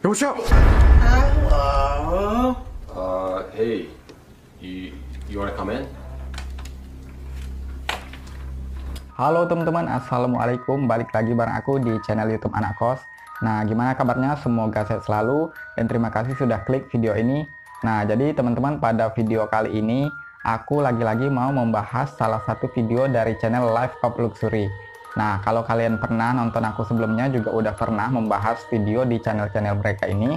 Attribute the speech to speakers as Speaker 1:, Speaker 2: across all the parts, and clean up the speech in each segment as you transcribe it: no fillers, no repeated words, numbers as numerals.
Speaker 1: Yo, what's up?
Speaker 2: Hello.
Speaker 1: Hey, you wanna come in?
Speaker 3: Halo teman-teman, assalamualaikum. Balik lagi bareng aku di channel YouTube Anak Kos. Nah, gimana kabarnya? Semoga sehat selalu dan terima kasih sudah klik video ini. Nah, jadi teman-teman, pada video kali ini aku lagi-lagi mau membahas salah satu video dari channel Life of Luxury. Nah, kalau kalian pernah nonton aku sebelumnya juga udah pernah membahas video di channel-channel mereka ini.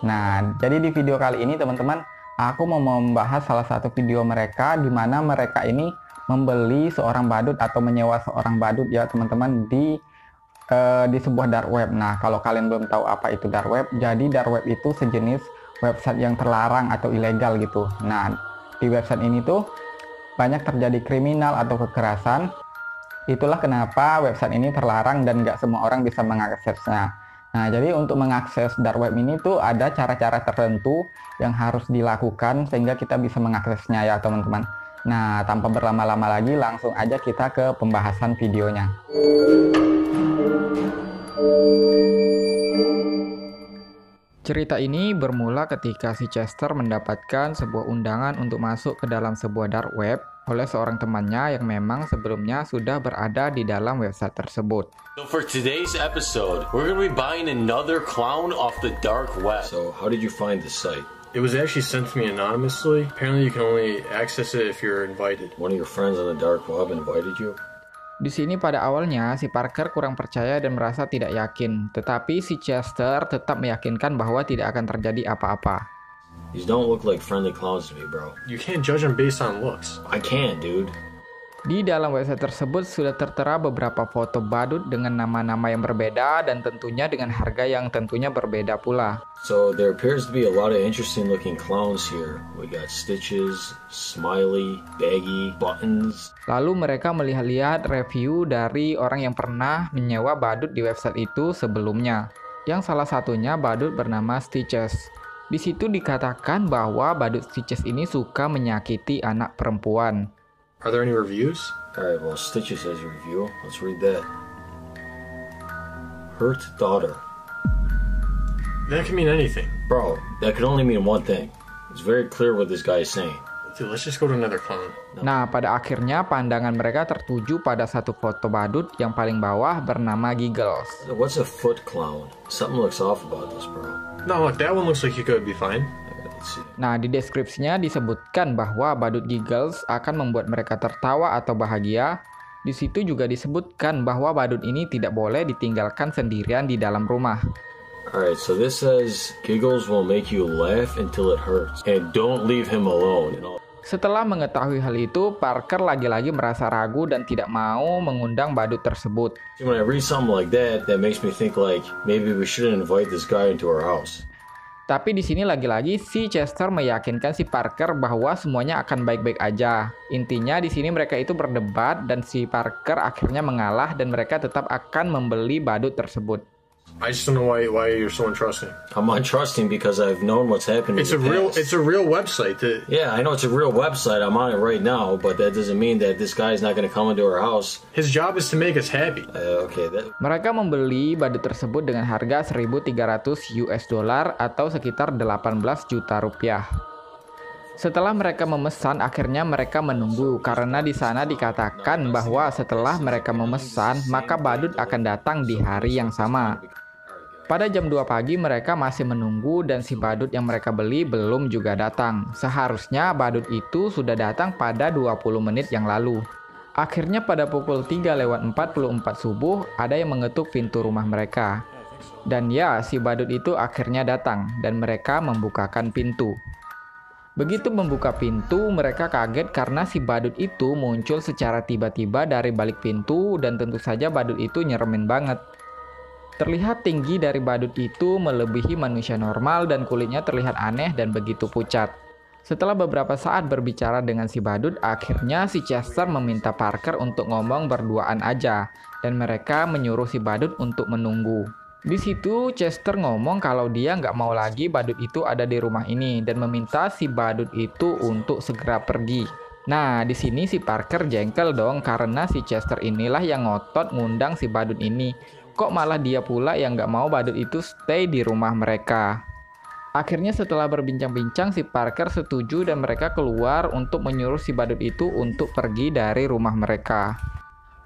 Speaker 3: Nah, jadi di video kali ini teman-teman, aku mau membahas salah satu video mereka di mana mereka ini membeli seorang badut atau menyewa seorang badut ya teman-teman di sebuah dark web. Nah, kalau kalian belum tahu apa itu dark web, jadi dark web itu sejenis website yang terlarang atau ilegal gitu. Nah, di website ini tuh banyak terjadi kriminal atau kekerasan. Itulah kenapa website ini terlarang dan nggak semua orang bisa mengaksesnya. Nah, jadi untuk mengakses dark web ini tuh ada cara-cara tertentu yang harus dilakukan sehingga kita bisa mengaksesnya ya teman-teman. Nah, tanpa berlama-lama lagi langsung aja kita ke pembahasan videonya. Cerita ini bermula ketika si Chester mendapatkan sebuah undangan untuk masuk ke dalam sebuah dark web oleh seorang temannya yang memang sebelumnya sudah berada di dalam website tersebut.
Speaker 4: So for today's episode, we're going to be buying another clown off the dark web.
Speaker 2: So, how did you find the site?
Speaker 1: It was actually sent to me anonymously. Apparently, you can only access it if you're invited.
Speaker 2: One of your friends on the dark web invited you?
Speaker 3: Di sini pada awalnya si Parker kurang percaya dan merasa tidak yakin, tetapi si Chester tetap meyakinkan bahwa tidak akan terjadi apa-apa.
Speaker 2: These don't look like friendly clowns to me, bro.
Speaker 1: You can't judge them based on looks.
Speaker 2: I can't, dude.
Speaker 3: Di dalam website tersebut sudah tertera beberapa foto badut dengan nama-nama yang berbeda dan tentunya dengan harga yang tentunya berbeda pula.
Speaker 2: So, there appears to be a lot of interesting looking clowns here. We got Stitches, Smiley, Baggy, Buttons.
Speaker 3: Lalu mereka melihat-lihat review dari orang yang pernah menyewa badut di website itu sebelumnya. Yang salah satunya badut bernama Stitches. Di situ dikatakan bahwa badut Stitches ini suka menyakiti anak perempuan.
Speaker 1: Are there any reviews?
Speaker 2: Alright, well, Stitches has a review. Let's read that. Hurt daughter.
Speaker 1: That can mean anything.
Speaker 2: Bro, that could only mean one thing. It's very clear what this guy is saying.
Speaker 1: Dude, let's just go to another clown.
Speaker 3: Nah, pada akhirnya pandangan mereka tertuju pada satu foto badut yang paling bawah bernama Giggles.
Speaker 2: What's a foot clown? Something looks off about this, bro.
Speaker 1: No, look, that one looks like you could be fine.
Speaker 2: Let's see.
Speaker 3: Nah, di deskripsinya disebutkan bahwa badut Giggles akan membuat mereka tertawa atau bahagia. Di situ juga disebutkan bahwa badut ini tidak boleh ditinggalkan sendirian di dalam rumah.
Speaker 2: Alright, so this says Giggles will make you laugh until it hurts. And don't leave him alone.
Speaker 3: Setelah mengetahui hal itu, Parker lagi-lagi merasa ragu dan tidak mau mengundang badut tersebut.
Speaker 2: When I read something like that makes me think like maybe we shouldn't invite this guy into our house.
Speaker 3: Tapi di sini lagi-lagi si Chester meyakinkan si Parker bahwa semuanya akan baik-baik aja. Intinya di sini mereka itu berdebat dan si Parker akhirnya mengalah dan mereka tetap akan membeli badut tersebut.
Speaker 1: I just don't know why you're so untrusting.
Speaker 2: I'm untrusting because I've known what's happened.
Speaker 1: It's a real website.
Speaker 2: Yeah, I know it's a real website. I'm on it right now, but that doesn't mean that this guy's not going to come into our house.
Speaker 1: His job is to make us happy.
Speaker 2: Okay,
Speaker 3: Mereka membeli badut tersebut dengan harga 1.300 US dollar atau sekitar 18 juta rupiah. Setelah mereka memesan, akhirnya mereka menunggu karena di sana dikatakan bahwa setelah mereka memesan, maka badut akan datang di hari yang sama. Pada jam 2 pagi mereka masih menunggu dan si badut yang mereka beli belum juga datang. Seharusnya badut itu sudah datang pada 20 menit yang lalu. Akhirnya pada pukul 3:44 subuh ada yang mengetuk pintu rumah mereka. Dan ya, si badut itu akhirnya datang dan mereka membukakan pintu. Begitu membuka pintu, mereka kaget karena si badut itu muncul secara tiba-tiba dari balik pintu dan tentu saja badut itu nyeremin banget. Terlihat tinggi dari badut itu melebihi manusia normal dan kulitnya terlihat aneh dan begitu pucat. Setelah beberapa saat berbicara dengan si badut, akhirnya si Chester meminta Parker untuk ngomong berduaan aja dan mereka menyuruh si badut untuk menunggu. Di situ Chester ngomong kalau dia nggak mau lagi badut itu ada di rumah ini dan meminta si badut itu untuk segera pergi. Nah, di sini si Parker jengkel dong karena si Chester inilah yang ngotot ngundang si badut ini. Kok malah dia pula yang nggak mau badut itu stay di rumah mereka. Akhirnya setelah berbincang-bincang, si Parker setuju dan mereka keluar untuk menyuruh si badut itu untuk pergi dari rumah mereka.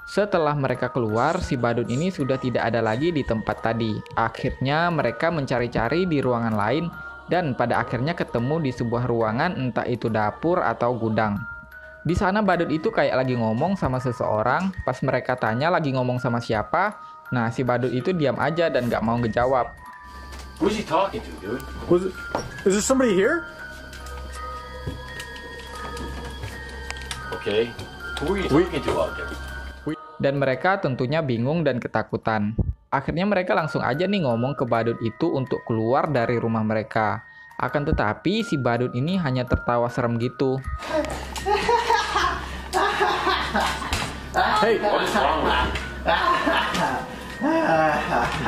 Speaker 3: Setelah mereka keluar, si badut ini sudah tidak ada lagi di tempat tadi. Akhirnya mereka mencari-cari di ruangan lain dan pada akhirnya ketemu di sebuah ruangan, entah itu dapur atau gudang. Di sana badut itu kayak lagi ngomong sama seseorang. Pas mereka tanya lagi ngomong sama siapa, nah si badut itu diam aja dan gak mau ngejawab.
Speaker 4: Who's he talking to, dude?
Speaker 1: Is there somebody here?
Speaker 4: Okay. Who are you talking to out there?
Speaker 3: Dan mereka tentunya bingung dan ketakutan. Akhirnya mereka langsung aja nih ngomong ke badut itu untuk keluar dari rumah mereka. Akan tetapi si badut ini hanya tertawa serem gitu.
Speaker 1: Hey,
Speaker 4: What is wrong with you?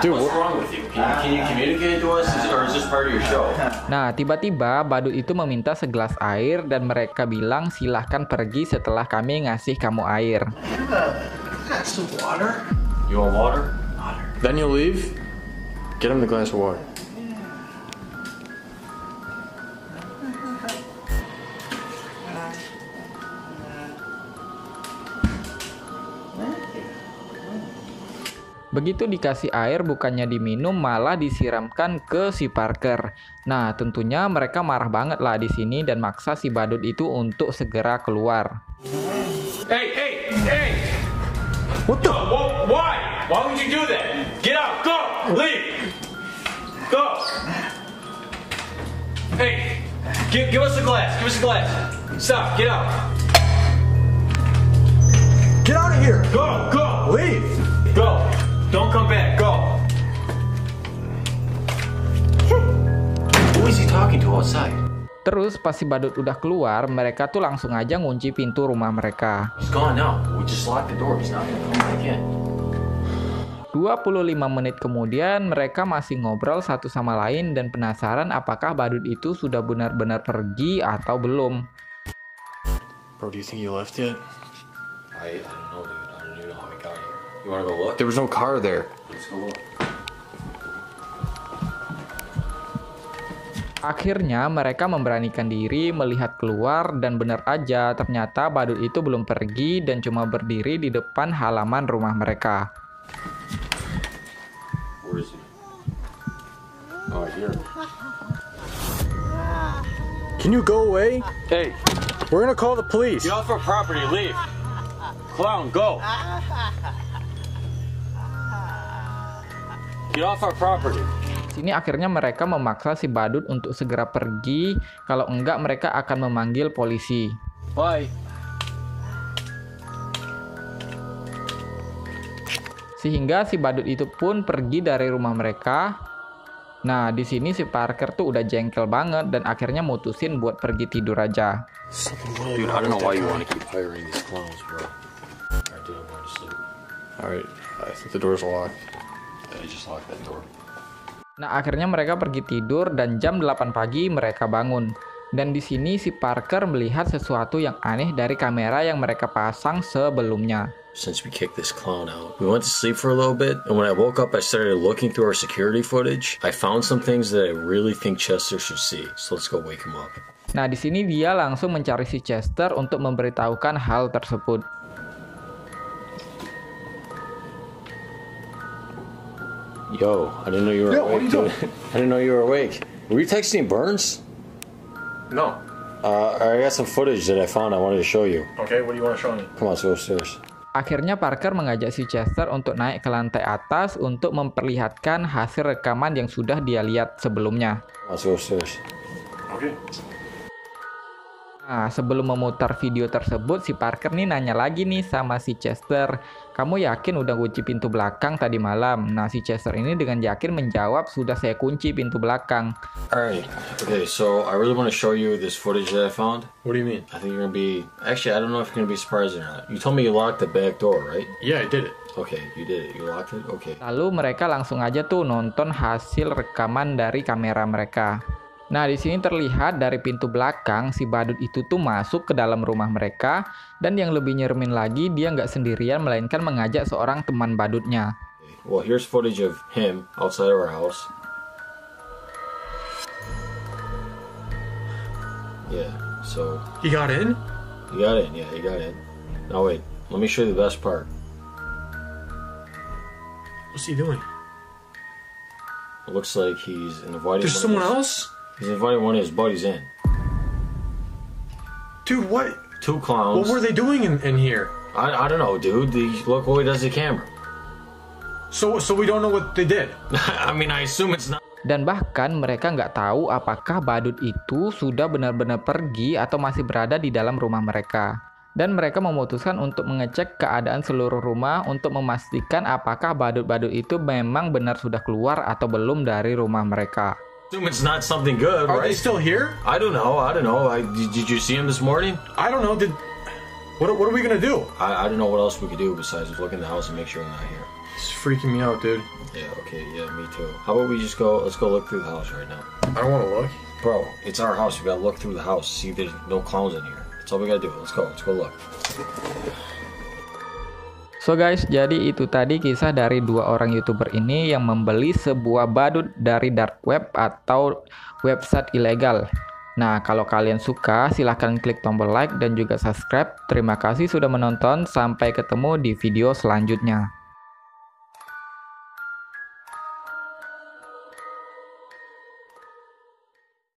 Speaker 1: dude,
Speaker 4: What's wrong with you? Can you communicate to us, or is this part of your show?
Speaker 3: Nah, tiba-tiba badut itu meminta segelas air dan mereka bilang silahkan pergi setelah kami ngasih kamu air.
Speaker 5: Some water?
Speaker 4: You want water?
Speaker 1: then you'll leave? Get him the glass of water.
Speaker 3: Begitu dikasih air bukannya diminum malah disiramkan ke si Parker. Nah, tentunya mereka marah banget lah di sini dan maksa si badut itu untuk segera keluar.
Speaker 4: Hey! What the? Why? Why would you do that? Get out! Go! Leave! Go! Hey! Give us a glass! Give us a glass! Stop! Get out!
Speaker 5: Get out of here!
Speaker 4: Go! Go!
Speaker 5: Leave!
Speaker 4: Go! Don't come back! Go! Who is he talking to outside?
Speaker 3: Terus pas si badut udah keluar, mereka tuh langsung aja ngunci pintu rumah mereka.
Speaker 4: He's gone now. We just locked the door. He's not gonna come back in.
Speaker 3: 25 menit kemudian mereka masih ngobrol satu sama lain dan penasaran apakah badut itu sudah benar-benar pergi atau belum.
Speaker 1: Bro, do you think he left yet?
Speaker 4: I don't know, dude. I don't even know how he got here. You wanna go look?
Speaker 1: There was no car there.
Speaker 4: Let's go look.
Speaker 3: Akhirnya mereka memberanikan diri melihat keluar dan benar aja ternyata badut itu belum pergi dan cuma berdiri di depan halaman rumah mereka.
Speaker 4: Where is he? Oh, here.
Speaker 1: Can you go away?
Speaker 4: Hey,
Speaker 1: We're gonna call the police.
Speaker 4: get off our property. Leave. Clown, go. Get off our property.
Speaker 3: Sini akhirnya mereka memaksa si badut untuk segera pergi, kalau enggak mereka akan memanggil polisi.
Speaker 4: Bye.
Speaker 3: Sehingga si badut itu pun pergi dari rumah mereka. Nah, di sini si Parker tuh udah jengkel banget dan akhirnya mutusin buat pergi tidur aja.
Speaker 4: Dude, I don't know why you want to keep hiring these clowns, bro. Alright, dude, I'm going to sleep.
Speaker 1: Alright, I think the door's locked.
Speaker 4: I just locked that door.
Speaker 3: Nah, akhirnya mereka pergi tidur dan jam 8 pagi mereka bangun. Dan di sini si Parker melihat sesuatu yang aneh dari kamera yang mereka pasang sebelumnya.
Speaker 2: Since we kicked this clown out, we went to sleep for a little bit, and when I woke up, I started looking through our security footage. I found some things that I really think Chester should see, so let's go wake him up.
Speaker 3: Nah, di sini dia langsung mencari si Chester untuk memberitahukan hal tersebut.
Speaker 2: Yo, I didn't know you were
Speaker 5: Yo, what
Speaker 2: awake.
Speaker 5: are you doing?
Speaker 2: dude. I didn't know you were awake. Were you texting Burns?
Speaker 1: No.
Speaker 2: I got some footage that I found I wanted to show you.
Speaker 1: Okay, what do you want to show me?
Speaker 2: Come on, let's go upstairs.
Speaker 3: Akhirnya Parker mengajak si Chester untuk naik ke lantai atas untuk memperlihatkan hasil rekaman yang sudah dia lihat sebelumnya.
Speaker 2: Come on, let's go upstairs.
Speaker 1: Okay.
Speaker 3: Nah, sebelum memutar video tersebut, si Parker nih nanya lagi nih sama si Chester, "Kamu yakin udah kunci pintu belakang tadi malam?" Nah, si Chester ini dengan yakin menjawab, "Sudah saya kunci pintu belakang."
Speaker 2: Alright, okay, so I really want to show you this footage that I found.
Speaker 1: What do you mean?
Speaker 2: I think you're gonna be. Actually, I don't know if you're gonna be surprised or not. You told me you locked the back door, right?
Speaker 1: Yeah, I did it.
Speaker 2: Okay, you did it. You locked it? Okay.
Speaker 3: Lalu mereka langsung aja tuh nonton hasil rekaman dari kamera mereka. Nah, di sini terlihat dari pintu belakang si badut itu tuh masuk ke dalam rumah mereka, dan yang lebih nyeremin lagi dia nggak sendirian melainkan mengajak seorang teman badutnya.
Speaker 2: Well, here's footage of him outside of our house. Yeah, so...
Speaker 1: He got in?
Speaker 2: He got in, yeah, he got in. Now wait, let me show you the best part.
Speaker 1: What's he doing?
Speaker 2: It looks like he's inviting...
Speaker 1: There's someone else?
Speaker 2: He's inviting one of his buddies in.
Speaker 1: Dude, what?
Speaker 2: 2 clowns.
Speaker 1: What were they doing in here?
Speaker 2: I don't know, dude. Look what he does to the camera.
Speaker 1: So we don't know what they did?
Speaker 2: I mean, I assume it's not...
Speaker 3: Dan bahkan mereka nggak tahu apakah badut itu sudah benar-benar pergi atau masih berada di dalam rumah mereka. Dan mereka memutuskan untuk mengecek keadaan seluruh rumah untuk memastikan apakah badut-badut itu memang benar sudah keluar atau belum dari rumah mereka.
Speaker 2: Assume it's not something good,
Speaker 1: Are
Speaker 2: right?
Speaker 1: they still here?
Speaker 2: I don't know. Did you see him this morning?
Speaker 1: I don't know. What are we gonna do?
Speaker 2: I don't know what else we could do besides look in the house and make sure we're not here.
Speaker 1: It's freaking me out, dude.
Speaker 2: Yeah, okay, yeah, me too. How about we just go, let's go look through the house right now.
Speaker 1: I don't want to look.
Speaker 2: Bro, it's our house. We gotta look through the house, see if there's no clowns in here. That's all we gotta do. Let's go look.
Speaker 3: So guys, jadi itu tadi kisah dari 2 orang YouTuber ini yang membeli sebuah badut dari dark web atau website ilegal. Nah, kalau kalian suka, silahkan klik tombol like dan juga subscribe. Terima kasih sudah menonton. Sampai ketemu di video selanjutnya.